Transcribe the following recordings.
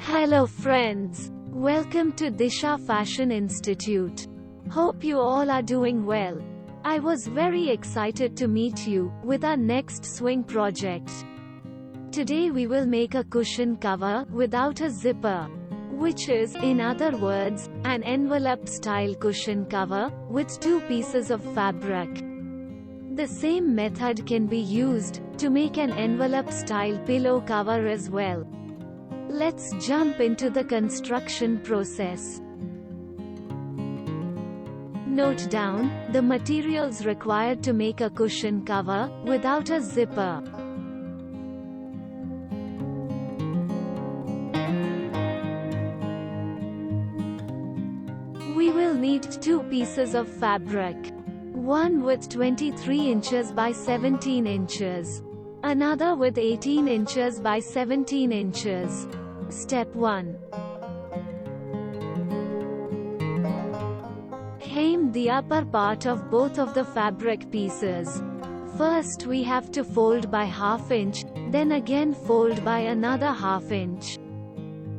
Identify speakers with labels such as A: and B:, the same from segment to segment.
A: Hello friends. Welcome to Disha Fashion Institute. Hope you all are doing well. I was very excited to meet you with our next swing project. Today we will make a cushion cover without a zipper, which is, in other words, an envelope style cushion cover with two pieces of fabric. The same method can be used to make an envelope style pillow cover as well. Let's jump into the construction process. Note down the materials required to make a cushion cover without a zipper. We will need two pieces of fabric. One with 23 inches by 17 inches. Another with 18 inches by 17 inches. Step 1. Hem the upper part of both of the fabric pieces. First we have to fold by ½ inch, then again fold by another ½ inch.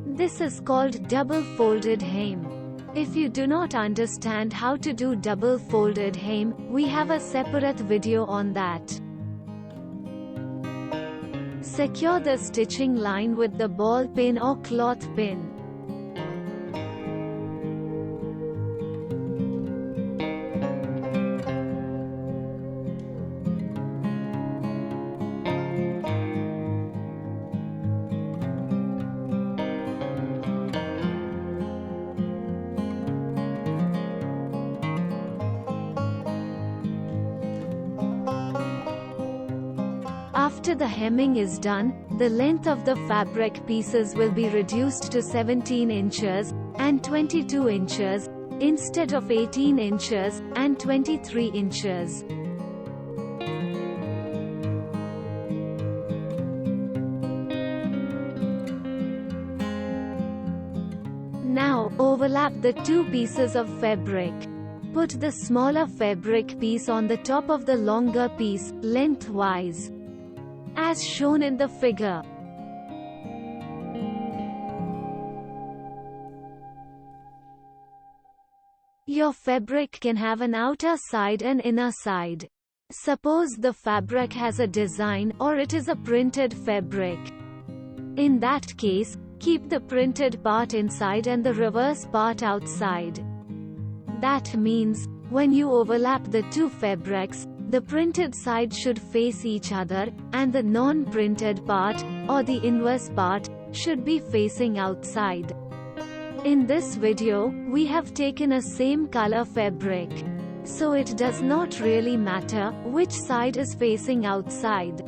A: This is called double folded hem. If you do not understand how to do double folded hem, we have a separate video on that. Secure the stitching line with the ball pin or cloth pin. After the hemming is done, the length of the fabric pieces will be reduced to 17 inches and 22 inches, instead of 18 inches and 23 inches. Now, overlap the two pieces of fabric. Put the smaller fabric piece on the top of the longer piece, lengthwise, as shown in the figure. Your fabric can have an outer side and inner side. Suppose the fabric has a design or it is a printed fabric. In that case, keep the printed part inside and the reverse part outside. That means, when you overlap the two fabrics, the printed side should face each other, and the non-printed part, or the inverse part, should be facing outside. In this video, we have taken a same color fabric. So it does not really matter which side is facing outside.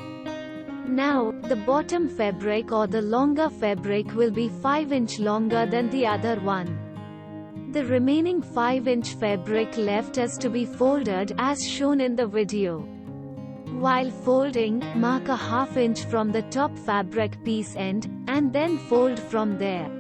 A: Now, the bottom fabric or the longer fabric will be 5 inch longer than the other one. The remaining 5-inch fabric left is to be folded as shown in the video. While folding, mark a ½ inch from the top fabric piece end, and then fold from there.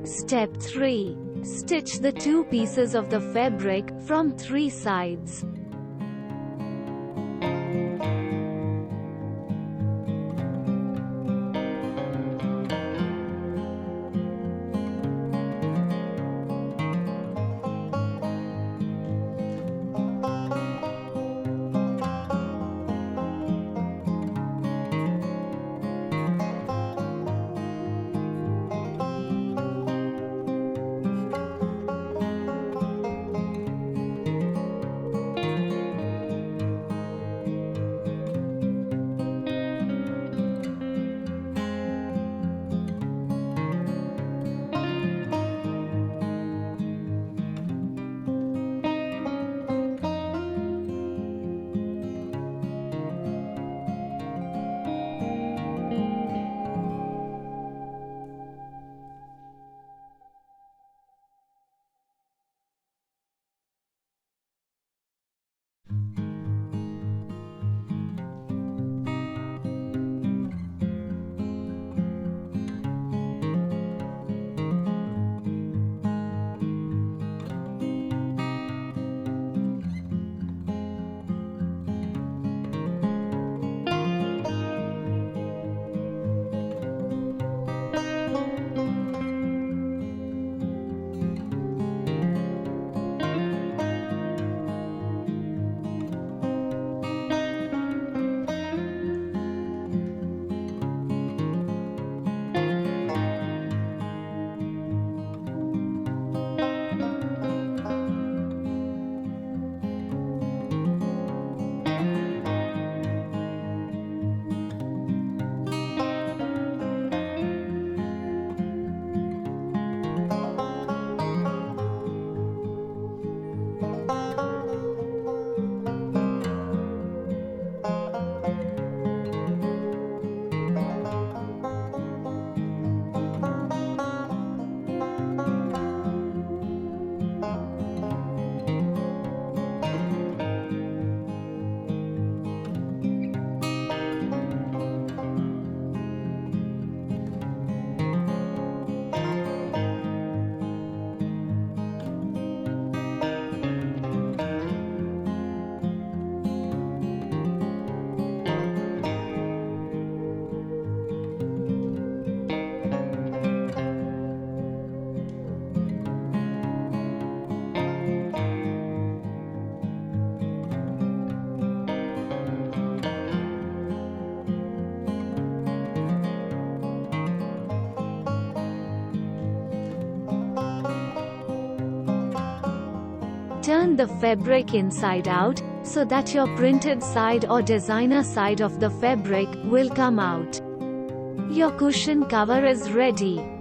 A: Step 3. Stitch the two pieces of the fabric from 3 sides. Turn the fabric inside out, so that your printed side or designer side of the fabric will come out. Your cushion cover is ready.